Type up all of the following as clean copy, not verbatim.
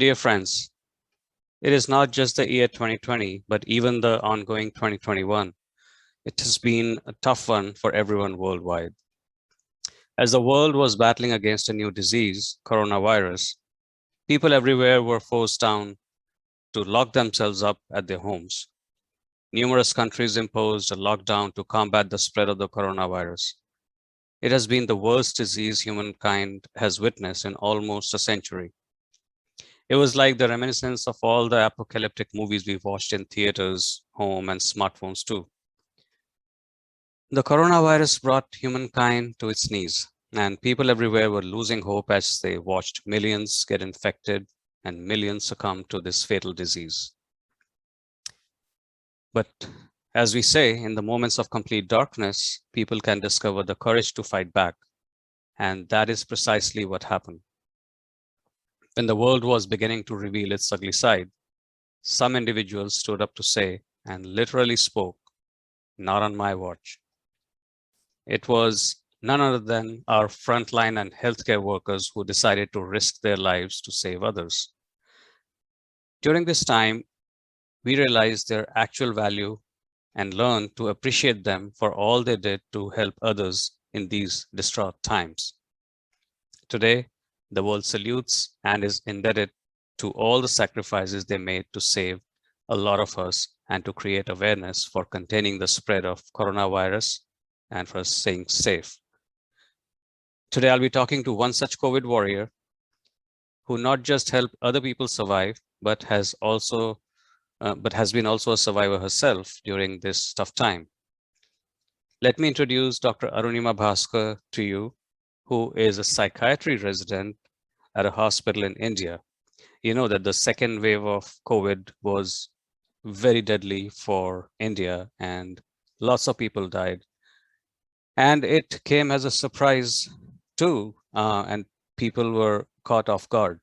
dear friends, it is not just the year 2020, but even the ongoing 2021. It has been a tough one for everyone worldwide. As the world was battling against a new disease, coronavirus, people everywhere were forced down to lock themselves up at their homes. Numerous countries imposed a lockdown to combat the spread of the coronavirus. It has been the worst disease humankind has witnessed in almost a century. It was like the reminiscence of all the apocalyptic movies we've watched in theaters, home, and smartphones too. The coronavirus brought humankind to its knees, and people everywhere were losing hope as they watched millions get infected and millions succumb to this fatal disease. But as we say, in the moments of complete darkness, people can discover the courage to fight back. And that is precisely what happened. When the world was beginning to reveal its ugly side, some individuals stood up to say, and literally spoke, "Not on my watch." It was none other than our frontline and healthcare workers who decided to risk their lives to save others. During this time, we realized their actual value and learned to appreciate them for all they did to help others in these distraught times. Today, the world salutes and is indebted to all the sacrifices they made to save a lot of us and to create awareness for containing the spread of coronavirus and for staying safe. Today, I'll be talking to one such COVID warrior who not just helped other people survive, but has been also a survivor herself during this tough time. Let me introduce Dr. Arunima Bhaskar to you, who is a psychiatry resident at a hospital in India. You know that the second wave of COVID was very deadly for India and lots of people died. And it came as a surprise too, and people were caught off guard.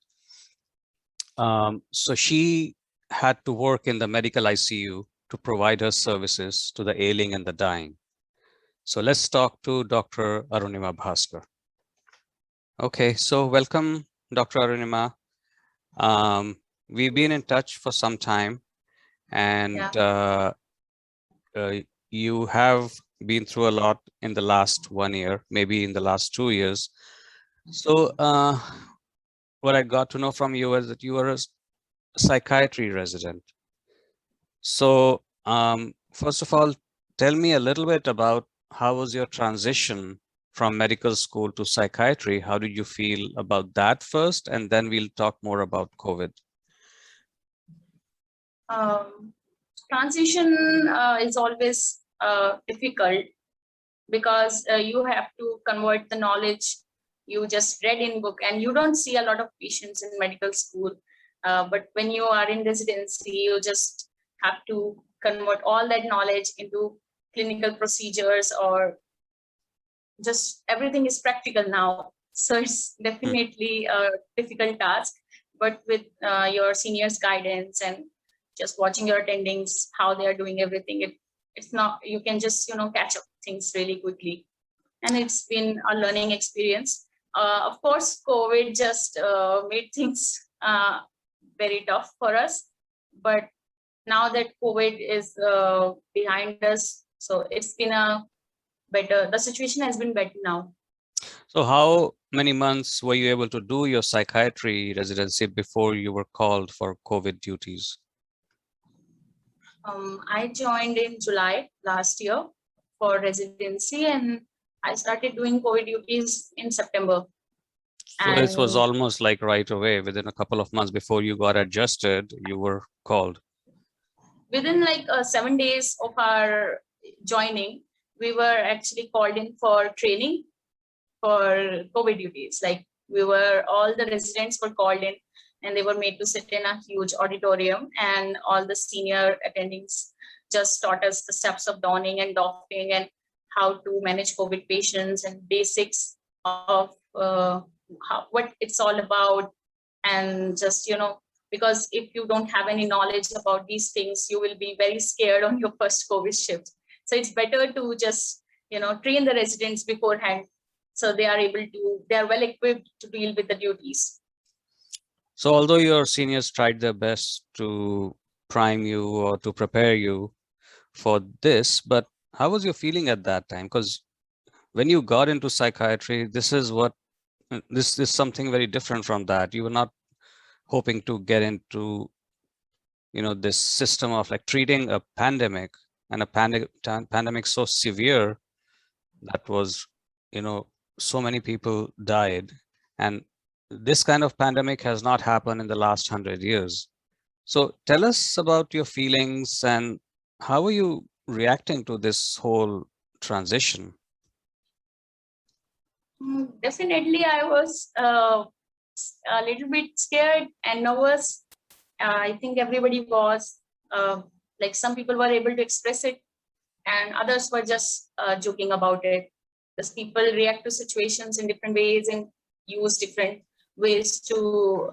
So she had to work in the medical ICU to provide her services to the ailing and the dying. So let's talk to Dr. Arunima Bhaskar. Okay, so welcome, Dr. Arunima. We've been in touch for some time, and you have been through a lot in the last 1 year, maybe in the last 2 years. So what I got to know from you is that you are a psychiatry resident. So first of all, tell me a little bit about how was your transition from medical school to psychiatry? How did you feel about that first? And then we'll talk more about COVID. Transition is always difficult because you have to convert the knowledge you just read in book, and you don't see a lot of patients in medical school. But when you are in residency, you just have to convert all that knowledge into clinical procedures, or just everything is practical now. So it's definitely a difficult task, but with your seniors' guidance and just watching your attendings, how they are doing everything, it's not, you can just, catch up things really quickly. And it's been a learning experience. Of course, COVID just made things very tough for us. But now that COVID is behind us, so it's been the situation has been better now. So how many months were you able to do your psychiatry residency before you were called for COVID duties? I joined in July last year for residency, and I started doing COVID duties in September. So this was almost like right away, within a couple of months before you got adjusted, you were called. Within like 7 days of our joining, we were actually called in for training for COVID duties. Like all the residents were called in, and they were made to sit in a huge auditorium, and all the senior attendings just taught us the steps of donning and doffing and how to manage COVID patients and basics of what it's all about. And just, because if you don't have any knowledge about these things, you will be very scared on your first COVID shift. So it's better to just, train the residents beforehand, so they are well equipped to deal with the duties. So although your seniors tried their best to prime you or to prepare you for this, but how was your feeling at that time? Because when you got into psychiatry, this is something very different from that. You were not hoping to get into, this system of like treating a pandemic, and a pandemic so severe that was, so many people died. And this kind of pandemic has not happened in the last 100 years. So tell us about your feelings and how are you reacting to this whole transition? Definitely, I was a little bit scared and nervous. I think everybody was. Like some people were able to express it, and others were just joking about it. Because people react to situations in different ways and use different ways to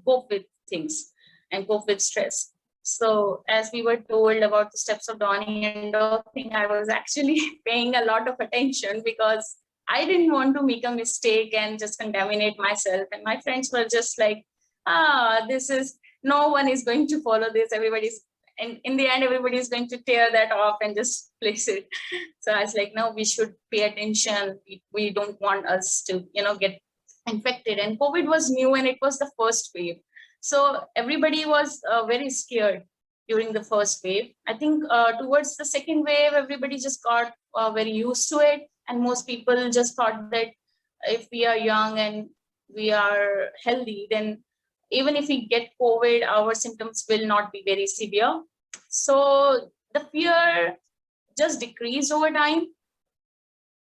cope with things and cope with stress. So, as we were told about the steps of dawning and doffing, I was actually paying a lot of attention because I didn't want to make a mistake and just contaminate myself. And my friends were just like, this is no one is going to follow this. Everybody's and in the end, everybody is going to tear that off and just place it. So I was like, no, we should pay attention. We don't want us to, get infected. And COVID was new and it was the first wave. So everybody was very scared during the first wave. I think towards the second wave, everybody just got very used to it. And most people just thought that if we are young and we are healthy, then even if we get COVID, our symptoms will not be very severe. So the fear just decreased over time.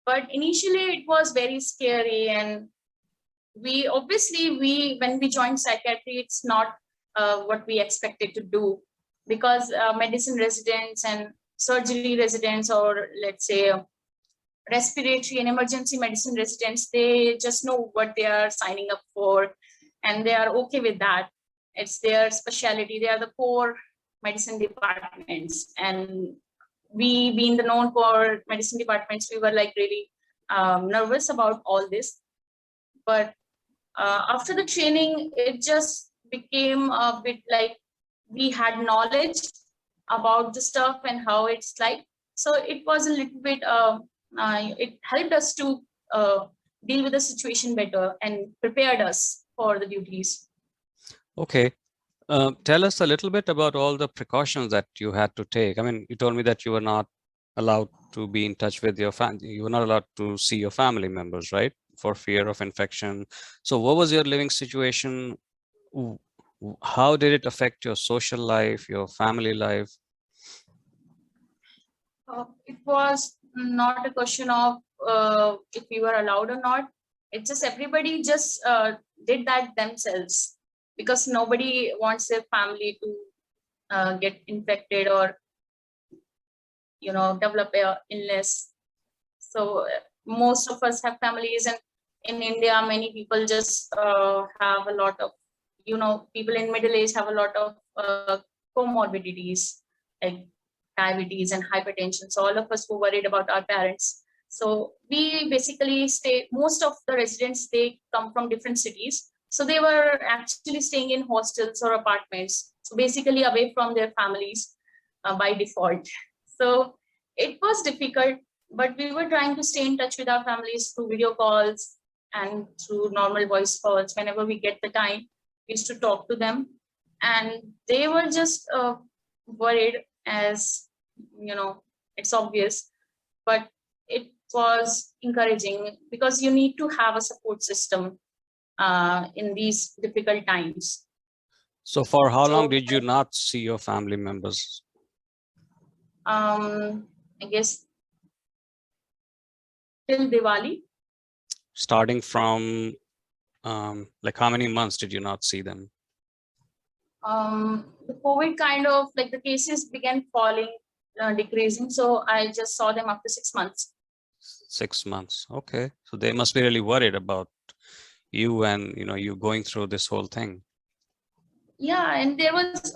But initially it was very scary. And when we joined psychiatry, it's not what we expected to do, because medicine residents and surgery residents, or let's say respiratory and emergency medicine residents, they just know what they are signing up for and they are okay with that. It's their specialty. They are the core medicine departments. And we, being the known core medicine departments, we were like really nervous about all this. But after the training, it just became a bit like we had knowledge about the stuff and how it's like. So it was a little bit, it helped us to deal with the situation better and prepared us for the duties. Okay. Tell us a little bit about all the precautions that you had to take. I mean, you told me that you were not allowed to be in touch with your family. You were not allowed to see your family members, right? For fear of infection. So what was your living situation? How did it affect your social life, your family life? It was not a question of if we were allowed or not. It's just everybody just did that themselves, because nobody wants their family to get infected or develop a illness. So most of us have families, and in India, many people just have a lot of, people in middle age have a lot of comorbidities like diabetes and hypertension. So all of us were worried about our parents. So we basically most of the residents, they come from different cities. So they were actually staying in hostels or apartments. So basically away from their families by default. So it was difficult, but we were trying to stay in touch with our families through video calls and through normal voice calls. Whenever we get the time, we used to talk to them. And they were just worried, as it's obvious, but it was encouraging because you need to have a support system in these difficult times. So for how long did you not see your family members? I guess till Diwali. Starting from like how many months did you not see them? The COVID kind of like the cases began falling, decreasing. So I just saw them after 6 months. 6 months. Okay. So they must be really worried about you and, you going through this whole thing. Yeah. And there was,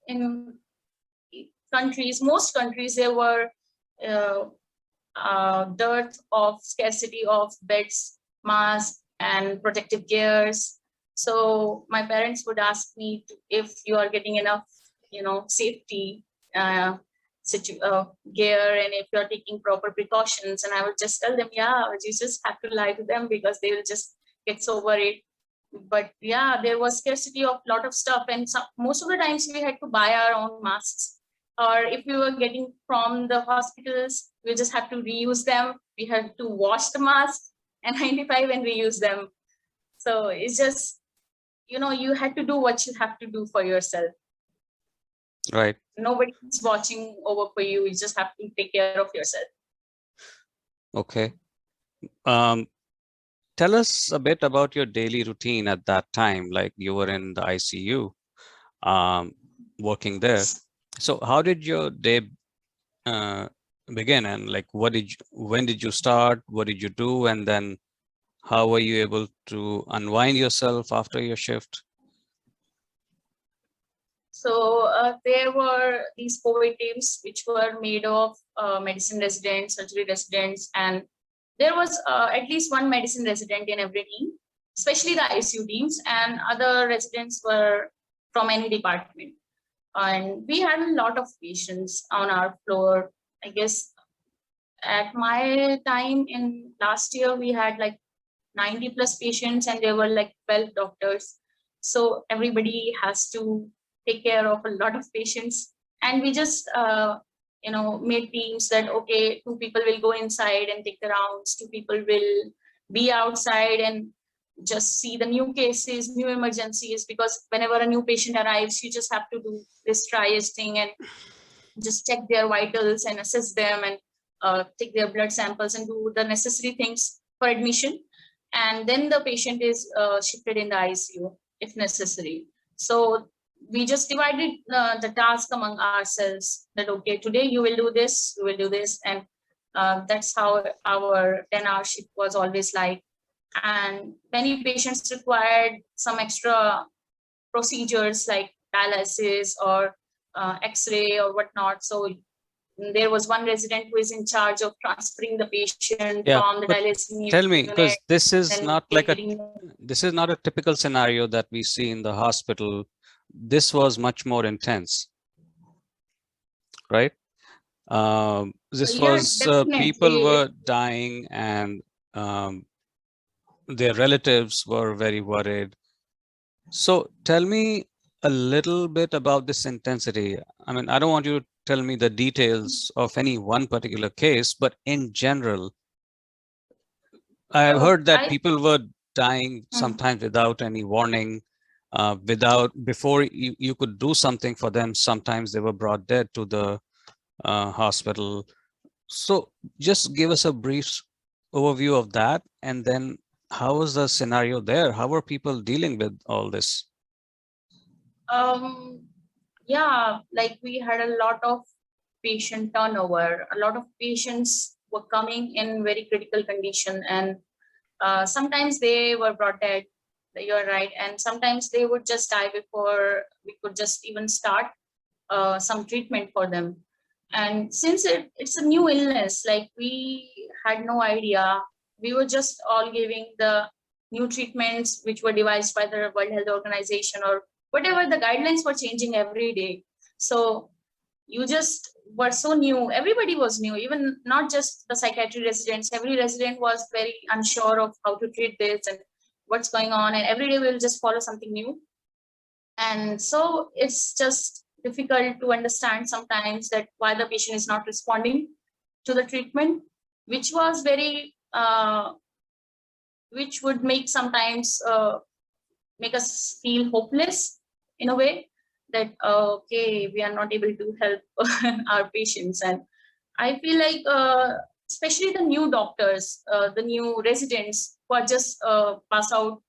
in most countries, there were dearth of scarcity of beds, masks, and protective gears. So my parents would ask me if you are getting enough, safety gear, and if you're taking proper precautions. And I would just tell them, yeah, you just have to lie to them because they will just get so worried. But yeah, there was scarcity of a lot of stuff, and most of the times we had to buy our own masks. Or if we were getting from the hospitals, we just have to reuse them. We had to wash the mask and 95 and reuse them. So it's just, you had to do what you have to do for yourself. Right. Nobody's watching over for you. You just have to take care of yourself. Okay. Tell us a bit about your daily routine at that time. Like, you were in the ICU, working there. So how did your day begin, and like, when did you start? What did you do? And then how were you able to unwind yourself after your shift? So there were these COVID teams which were made of medicine residents, surgery residents, and there was at least one medicine resident in every team, especially the ICU teams, and other residents were from any department. And we had a lot of patients on our floor. I guess at my time in last year, we had like 90 plus patients, and there were like 12 doctors. So everybody has to take care of a lot of patients. And we just, made teams that, okay, 2 people will go inside and take the rounds, 2 people will be outside and just see the new cases, new emergencies, because whenever a new patient arrives, you just have to do this triage thing and just check their vitals and assess them, and take their blood samples and do the necessary things for admission. And then the patient is shifted in the ICU if necessary. So we just divided the task among ourselves, that, okay, today you will do this, you will do this. And that's how our 10-hour shift was always like. And many patients required some extra procedures like dialysis or X-ray or whatnot. So there was one resident who is in charge of transferring the patient Yeah, from the but dialysis tell me, unit. because this is Then not like getting this is not a typical scenario that we see in the hospital. This was much more intense, right? This yeah, was people definitely. were dying, and their relatives were very worried. So tell me a little bit about this intensity. I mean, I don't want you to tell me the details of any one particular case, but in general, I've heard that I people were dying sometimes without any warning, before you could do something for them. Sometimes they were brought dead to the hospital. So just give us a brief overview of that, and then how was the scenario there? How were people dealing with all this? yeah, like we had a lot of patient turnover. A lot of patients were coming in very critical condition, and sometimes they were brought dead. You're right, and sometimes they would just die before we could just even start some treatment for them. And since it's a new illness, like we had no idea, we were just all giving the new treatments which were devised by the World Health Organization or whatever. The guidelines were changing every day. So you just were so new. Everybody was new, even not just the psychiatry residents. Every resident was very unsure of how to treat this and what's going on. And every day we'll just follow something new. And so it's just difficult to understand sometimes that why the patient is not responding to the treatment, which was very, which would make sometimes make us feel hopeless in a way that, okay, we are not able to help our patients. And I feel like, especially the new doctors, the new residents who are just pass out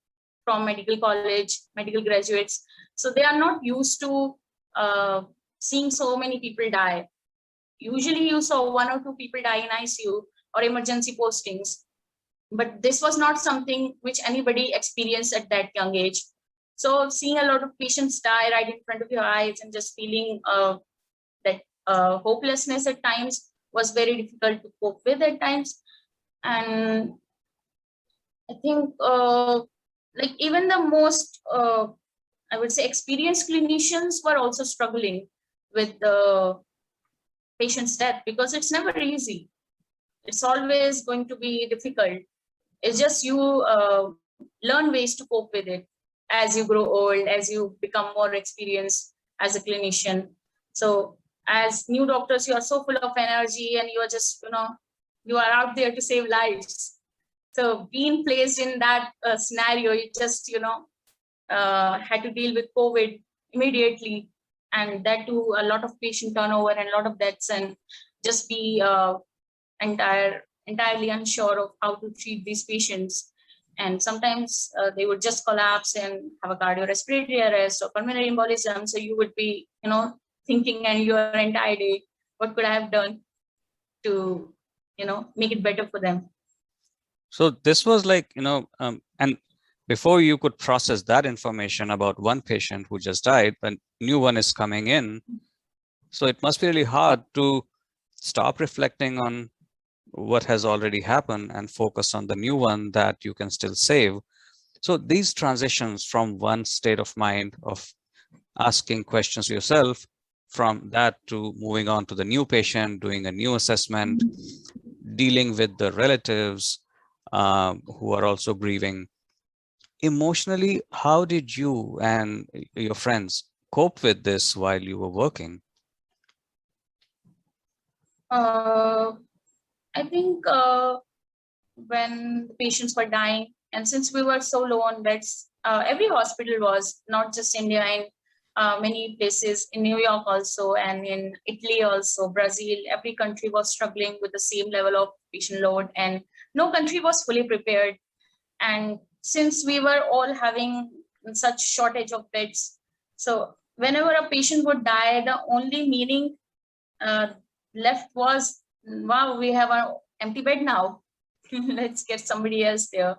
from medical college, medical graduates. So they are not used to seeing so many people die. Usually you saw 1 or 2 people die in ICU or emergency postings, but this was not something which anybody experienced at that young age. So seeing a lot of patients die right in front of your eyes and just feeling that hopelessness at times was very difficult to cope with at times. And I think like even the most, I would say, experienced clinicians were also struggling with the patient's death, because it's never easy. It's always going to be difficult. It's just you learn ways to cope with it as you grow old, as you become more experienced as a clinician. So as new doctors, you are so full of energy, and you are just, you are out there to save lives. So being placed in that scenario, you just, had to deal with COVID immediately, and that too a lot of patient turnover and a lot of deaths, and just be entirely unsure of how to treat these patients. And sometimes they would just collapse and have a cardiorespiratory arrest or pulmonary embolism. So you would be, thinking and your entire day, what could I have done to, make it better for them? So this was like, and before you could process that information about one patient who just died, a new one is coming in. So it must be really hard to stop reflecting on what has already happened and focus on the new one that you can still save. So these transitions from one state of mind of asking questions yourself, from that to moving on to the new patient, doing a new assessment, dealing with the relatives who are also grieving. Emotionally, how did you and your friends cope with this while you were working? Uh, I think when the patients were dying, and since we were so low on beds, every hospital was, not just India, in many places, in New York also, and in Italy also, Brazil, every country was struggling with the same level of patient load, and no country was fully prepared. And since we were all having such shortage of beds, so whenever a patient would die, the only meaning uh, left was, wow, we have an empty bed now. Let's get somebody else there.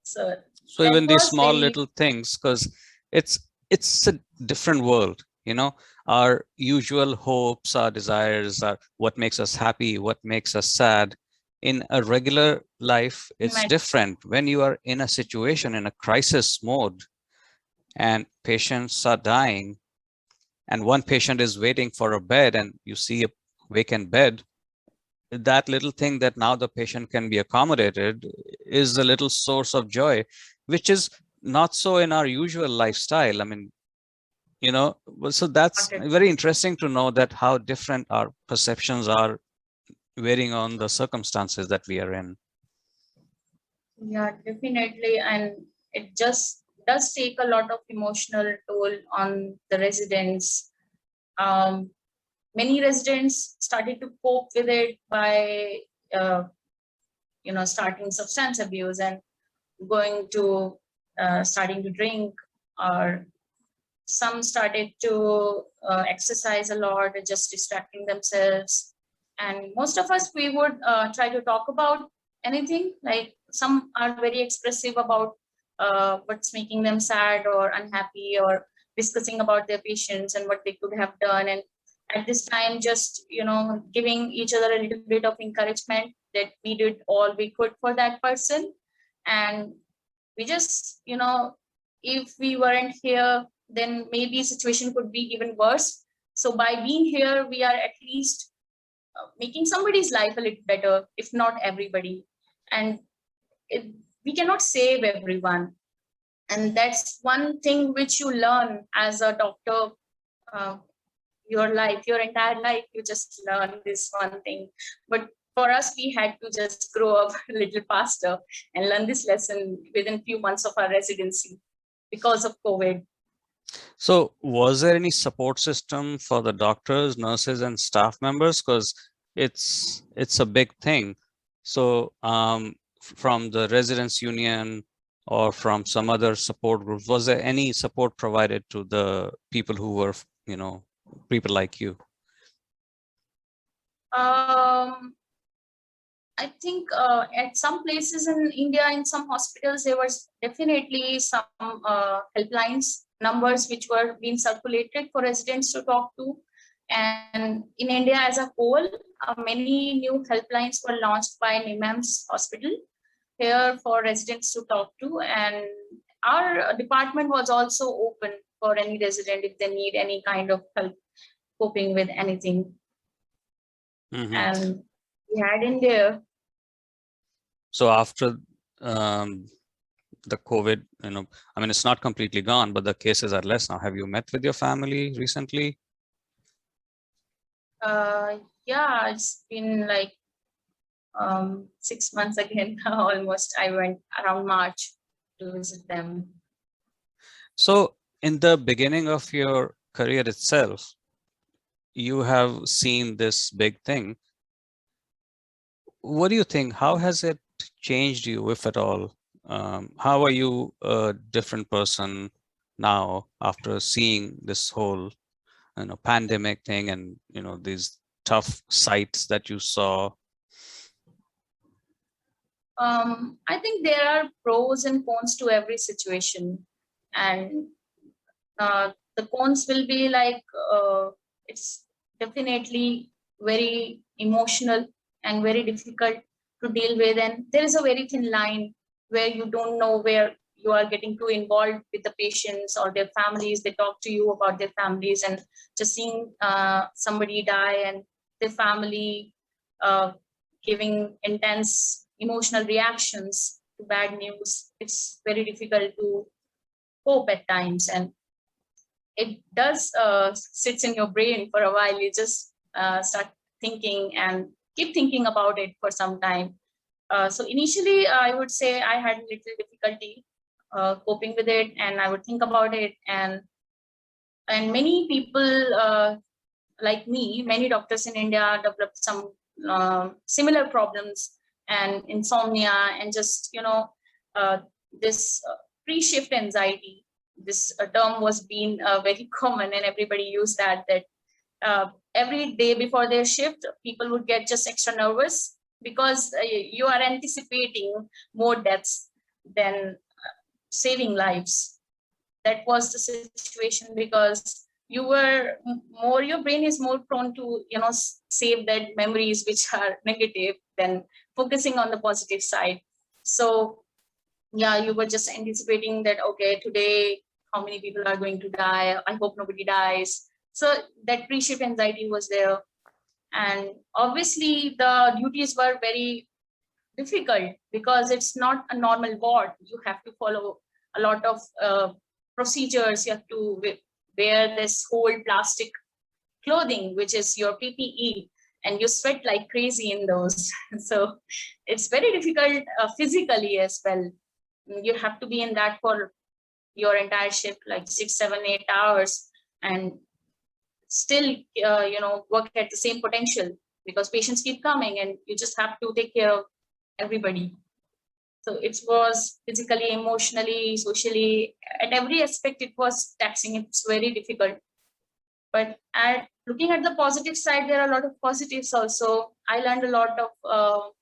So So that even these was small very little things, because it's a different world, our usual hopes, our desires, are what makes us happy, what makes us sad. In a regular life, it's mad. different. When you are in a situation, in a crisis mode, and patients are dying, and one patient is waiting for a bed, and you see a vacant bed, that little thing that now the patient can be accommodated is a little source of joy, which is not so in our usual lifestyle. I mean, so that's very interesting to know that how different our perceptions are varying on the circumstances that we are in. Yeah, definitely. And it just does take a lot of emotional toll on the residents. Um, Many residents started to cope with it by, uh, starting substance abuse and going to starting to drink, or some started to exercise a lot, just distracting themselves. And most of us, we would try to talk about anything. Like some are very expressive about what's making them sad or unhappy, or discussing about their patients and what they could have done. And at this time, just giving each other a little bit of encouragement that we did all we could for that person. And we just, if we weren't here, then maybe situation could be even worse. So by being here, we are at least making somebody's life a little better, if not everybody. And it, we cannot save everyone. And that's one thing which you learn as a doctor. uh, your life, your entire life, you just learn this one thing. But for us, we had to just grow up a little faster and learn this lesson within few months of our residency because of COVID. So was there any support system for the doctors, nurses, and staff members? Because it's a big thing. So from the residents union or from some other support groups, was there any support provided to the people who were, people like you? Um, I think at some places in India, in some hospitals, there was definitely some helplines numbers which were being circulated for residents to talk to. And in India as a whole, many new helplines were launched by NIMAMS Hospital here for residents to talk to. And our department was also open for any resident if they need any kind of help coping with anything. And we had in there. So after the COVID, I mean, it's not completely gone, but the cases are less now. Have you met with your family recently? Yeah, it's been like 6 months again almost. I went around March to visit them. So in the beginning of your career itself, you have seen this big thing. What do you think? How has it changed you, if at all? How are you a different person now after seeing this whole, pandemic thing and, these tough sights that you saw? I think there are pros and cons to every situation, and the cons will be like it's definitely very emotional and very difficult to deal with, and there is a very thin line where you don't know where you are getting too involved with the patients or their families. They talk to you about their families, and just seeing somebody die and their family giving intense emotional reactions to bad news, it's very difficult to cope at times, and it does sits in your brain for a while. You just start thinking and keep thinking about it for some time. So initially, I would say I had little difficulty coping with it, and I would think about it, and many people like me, many doctors in India developed some similar problems and insomnia, and just this pre-shift anxiety. This term was being very common, and everybody used that every day before their shift, people would get just extra nervous because you are anticipating more deaths than saving lives. That was the situation, because your brain is more prone to save that memories which are negative than focusing on the positive side. So yeah, you were just anticipating that, okay, today how many people are going to die, I hope nobody dies. So that pre-shift anxiety was there, and obviously the duties were very difficult because it's not a normal ward. You have to follow a lot of procedures. You have to wear this whole plastic clothing, which is your PPE, and you sweat like crazy in those. So it's very difficult physically as well. You have to be in that for your entire shift, like 6, 7, 8 hours, and still work at the same potential, because patients keep coming and you just have to take care of everybody. So it was physically, emotionally, socially, at every aspect it was taxing. It's very difficult. But looking at the positive side, there are a lot of positives also. I learned a lot of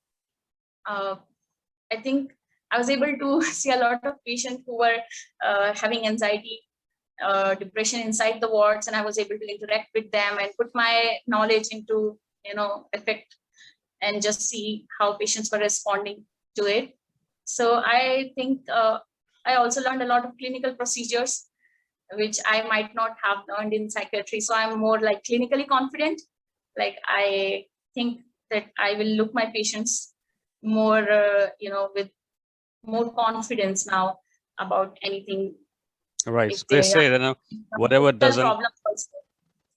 I think I was able to see a lot of patients who were having anxiety, depression inside the wards, and I was able to interact with them and put my knowledge into effect, and just see how patients were responding to it. So I think I also learned a lot of clinical procedures, which I might not have learned in psychiatry. So I'm more like clinically confident. Like I think that I will look my patients more, with more confidence now about anything. Right. So they say that whatever doesn't,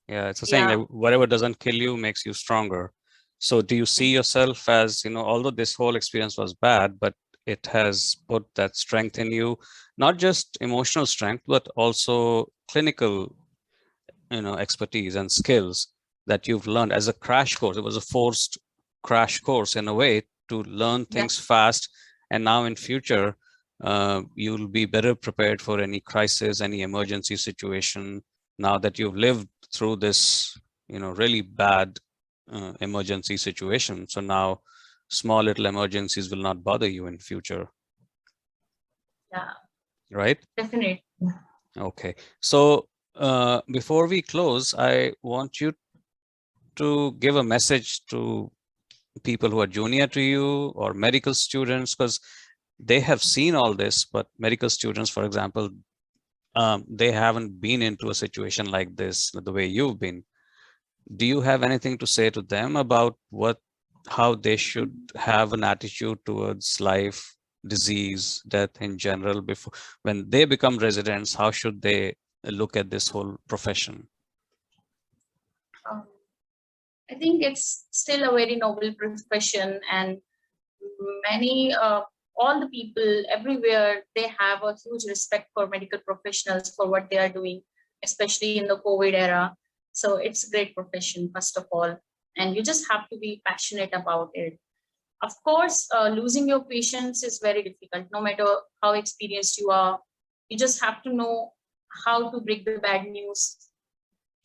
yeah, it's a saying like whatever doesn't kill you makes you stronger. So do you see yourself as, although this whole experience was bad, but it has put that strength in you, not just emotional strength, but also clinical, expertise and skills that you've learned as a crash course? It was a forced crash course in a way to learn things fast. And now in future, you'll be better prepared for any crisis, any emergency situation. Now that you've lived through this, really bad emergency situation. So now small little emergencies will not bother you in future. Yeah. Right? Definitely. Okay. So before we close, I want you to give a message to people who are junior to you or medical students, because they have seen all this, but medical students, for example, they haven't been into a situation like this the way you've been. Do you have anything to say to them about how they should have an attitude towards life, disease, death in general before when they become residents? How should they look at this whole profession? Um, I think it's still a very noble profession, and many all the people everywhere, they have a huge respect for medical professionals for what they are doing, especially in the COVID era. So it's a great profession, first of all, and you just have to be passionate about it. Of course, losing your patients is very difficult, no matter how experienced you are. You just have to know how to break the bad news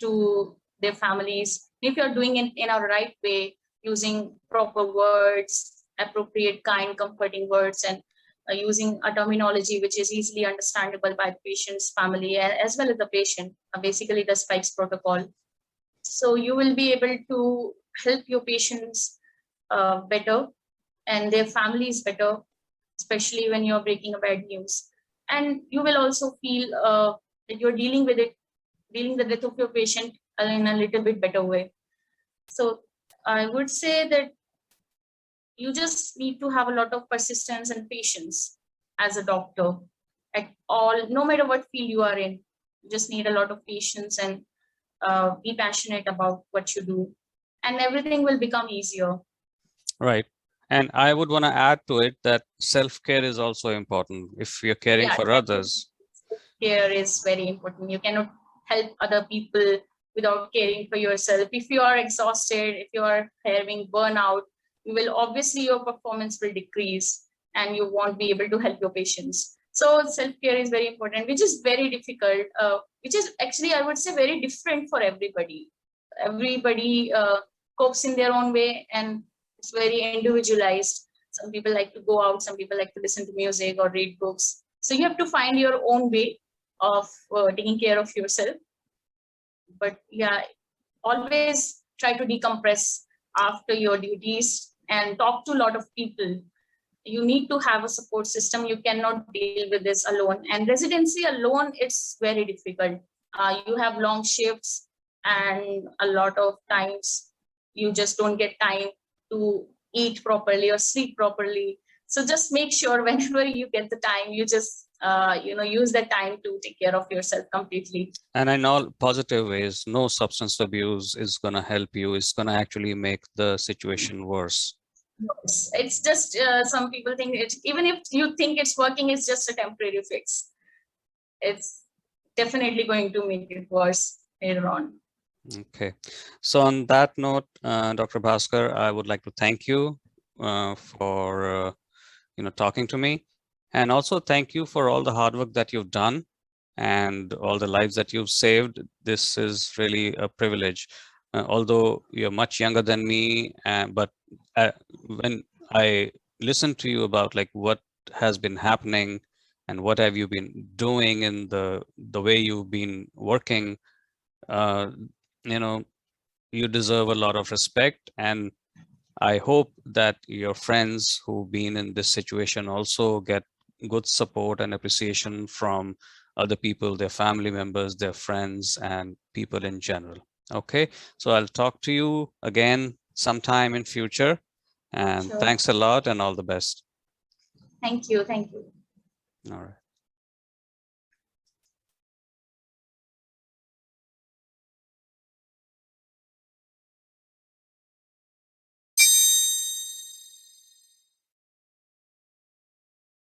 to their families. If you're doing it in a right way, using proper words, appropriate, kind, comforting words, and using a terminology which is easily understandable by the patient's family as well as the patient, basically the spikes protocol. So you will be able to help your patients better and their families better, especially when you're breaking a bad news. And you will also feel that you're dealing the death of your patient in a little bit better way. So I would say that you just need to have a lot of persistence and patience as a doctor at all, no matter what field you are in. You just need a lot of patience and be passionate about what you do, and everything will become easier. Right. And I would want to add to it that self-care is also important. If you're caring Yeah, for others, care is very important. You cannot help other people without caring for yourself. If you are exhausted, if you are having burnout, you will obviously your performance will decrease and you won't be able to help your patients. So self-care is very important, which is very difficult, which is actually, I would say, very different for everybody. Everybody copes in their own way, and it's very individualized. Some people like to go out, some people like to listen to music or read books. So you have to find your own way of taking care of yourself. But yeah, always try to decompress after your duties and talk to a lot of people. You need to have a support system. You cannot deal with this alone. And residency alone, it's very difficult. You have long shifts, and a lot of times you just don't get time to eat properly or sleep properly. So just make sure whenever you get the time, you just use that time to take care of yourself completely. and in all positive ways, no substance abuse is going to help you. It's going to actually make the situation worse. It's just some people think it, even if you think it's working, it's just a temporary fix. It's definitely going to make it worse later on. Okay. So on that note, Dr. Bhaskar, I would like to thank you for talking to me, and also thank you for all the hard work that you've done and all the lives that you've saved. This is really a privilege. Although you're much younger than me, but when I listen to you about like what has been happening and what have you been doing in the way you've been working, uh, you know, you deserve a lot of respect. And I hope that your friends who've been in this situation also get good support and appreciation from other people, their family members, their friends, and people in general. Okay, so I'll talk to you again sometime in future. And Sure. thanks a lot and all the best. Thank you. Thank you. All right.